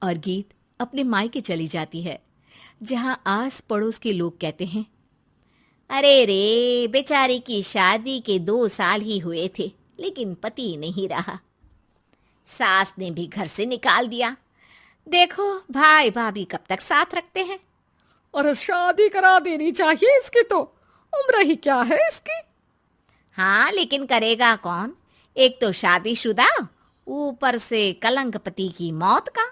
और गीत अपने मायके चली जाती है, जहां आस पड़ोस के लोग कहते हैं, अरे रे, बेचारी की शादी के 2 साल ही हुए थे, लेकिन पति नहीं रहा। सास ने भी घर से निकाल दिया। देखो भाई भाभी कब तक साथ रखते हैं। और शादी करा देनी चाहिए इसकी, तो उम्र ही क्या है इसकी। हाँ, लेकिन करेगा कौन? एक तो शादीशुदा, ऊपर से कलंक पति की मौत का।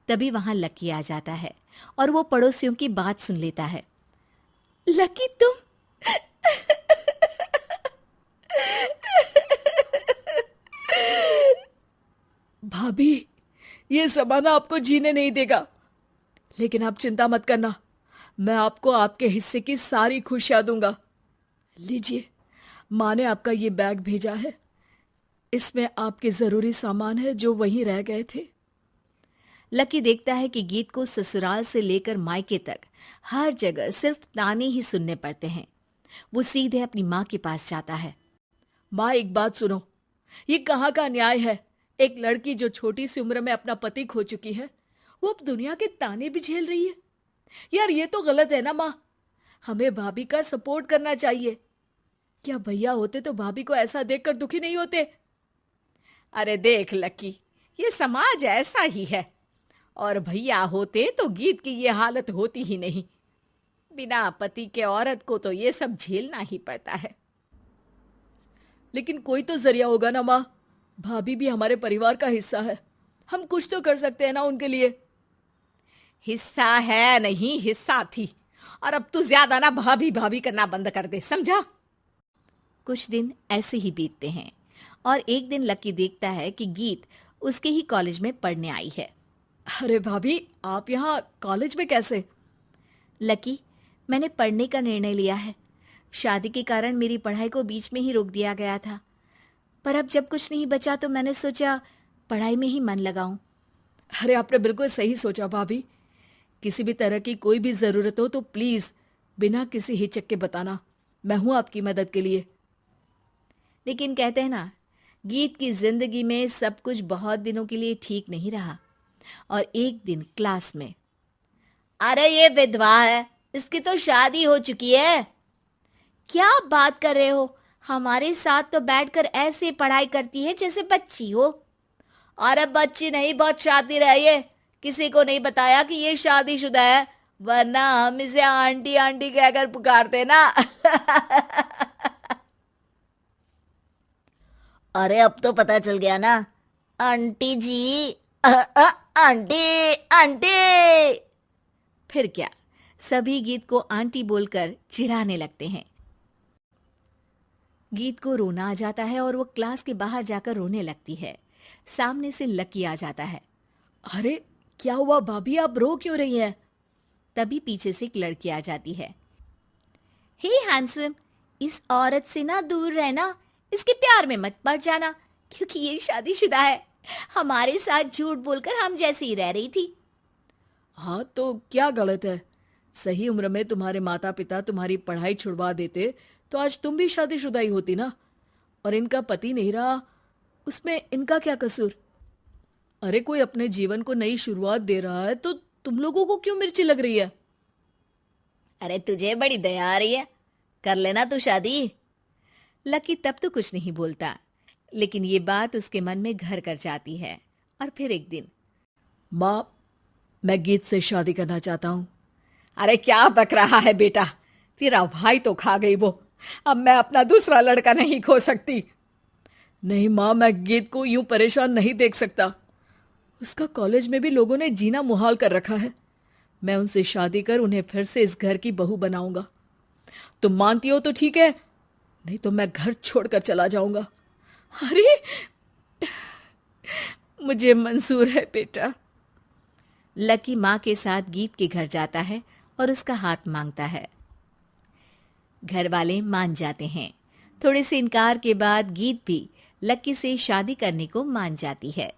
तभी वहां लकी आ जाता है और वो पड़ोसियों की बात सुन लेता है। लकी तुम भाभी, ये जमाना आपको जीने नहीं देगा, लेकिन आप चिंता मत करना, मैं आपको आपके हिस्से की सारी खुशियां दूंगा। लीजिए, माँ ने आपका ये बैग भेजा है, इसमें आपके जरूरी सामान है जो वहीं रह गए थे। लकी देखता है कि गीत को ससुराल से लेकर मायके तक हर जगह सिर्फ ताने ही सुनने पड़ते हैं। वो सीधे अपनी माँ के पास जाता है। माँ, एक बात सुनो, ये कहाँ का न्याय है? एक लड़की जो छोटी सी उम्र में अपना पति खो चुकी है, वो अब दुनिया के ताने भी झेल रही है। यार, ये तो गलत है ना माँ। हमें भाभी का सपोर्ट करना चाहिए। क्या भैया होते तो भाभी को ऐसा देखकर दुखी नहीं होते? अरे देख लकी, ये समाज ऐसा ही है, और भैया होते तो गीत की ये हालत होती ही नहीं। बिना पति के औरत को तो ये सब झेलना ही पड़ता है। लेकिन कोई तो जरिया होगा ना माँ। भाभी भी हमारे परिवार का हिस्सा है, हम कुछ तो कर सकते हैं ना उनके लिए। हिस्सा है नहीं, हिस्सा थी। और अब तू ज्यादा ना भाभी भाभी करना बंद कर दे, समझा? कुछ दिन ऐसे ही बीतते हैं और एक दिन लकी देखता है कि गीत उसके ही कॉलेज में पढ़ने आई है। अरे भाभी, आप यहाँ कॉलेज में कैसे? लकी, मैंने पढ़ने का निर्णय लिया है। शादी के कारण मेरी पढ़ाई को बीच में ही रोक दिया गया था, पर अब जब कुछ नहीं बचा तो मैंने सोचा पढ़ाई में ही मन लगाऊं। अरे, आपने बिल्कुल सही सोचा भाभी। किसी भी तरह की कोई भी जरूरत हो तो प्लीज बिना किसी हिचक के बताना, मैं हूं आपकी मदद के लिए। लेकिन कहते हैं ना, गीत की जिंदगी में सब कुछ बहुत दिनों के लिए ठीक नहीं रहा। और एक दिन क्लास में, अरे ये विधवा है, इसकी तो शादी हो चुकी है। क्या बात कर रहे हो? हमारे साथ तो बैठकर ऐसे पढ़ाई करती है जैसे बच्ची हो। अरे बच्ची नहीं, बहुत शातिर है ये। किसी को नहीं बताया कि ये शादीशुदा है, वरना हम इसे आंटी आंटी कहकर पुकारते ना। अरे अब तो पता चल गया ना आंटी जी। Aunty aunty. फिर क्या, सभी गीत को आंटी बोलकर चिढ़ाने लगते हैं। गीत को रोना आ जाता है और वो क्लास के बाहर जाकर रोने लगती है। सामने से लकी आ जाता है। अरे क्या हुआ भाभी, आप रो क्यों रही हैं? तभी पीछे से एक लड़की आ जाती है। हे हैंडसम, इस औरत से ना दूर रहना, इसके प्यार में मत पड़ जाना, क्योंकि ये शादीशुदा है। हमारे साथ झूठ बोलकर हम जैसी ही रह रही थी। हाँ, तो क्या गलत है? सही उम्र में तुम्हारे माता पिता तुम्हारी पढ़ाई छुड़वा देते तो आज तुम भी शादीशुदा ही होती ना। और इनका पति नहीं रहा, उसमें इनका क्या कसूर? अरे कोई अपने जीवन को नई शुरुआत दे रहा है तो तुम लोगों को क्यों मिर्ची लग रही है? अरे तुझे बड़ी दया आ रही है, कर लेना तू शादी। लकी तब तो कुछ नहीं बोलता, लेकिन ये बात उसके मन में घर कर जाती है। और फिर एक दिन, माँ, मैं गीत से शादी करना चाहता हूँ। अरे क्या बक रहा है बेटा, तेरा भाई तो खा गई वो, अब मैं अपना दूसरा लड़का नहीं खो सकती। नहीं माँ, मैं गीत को यूं परेशान नहीं देख सकता। उसका कॉलेज में भी लोगों ने जीना मुहाल कर रखा है। मैं उनसे शादी कर उन्हें फिर से इस घर की बहू बनाऊंगा। तुम मानती हो तो ठीक है, नहीं तो मैं घर छोड़कर चला जाऊंगा। अरे मुझे मंजूर है बेटा। लकी माँ के साथ गीत के घर जाता है और उसका हाथ मांगता है। घर वाले मान जाते हैं। थोड़े से इनकार के बाद गीत भी लकी से शादी करने को मान जाती है।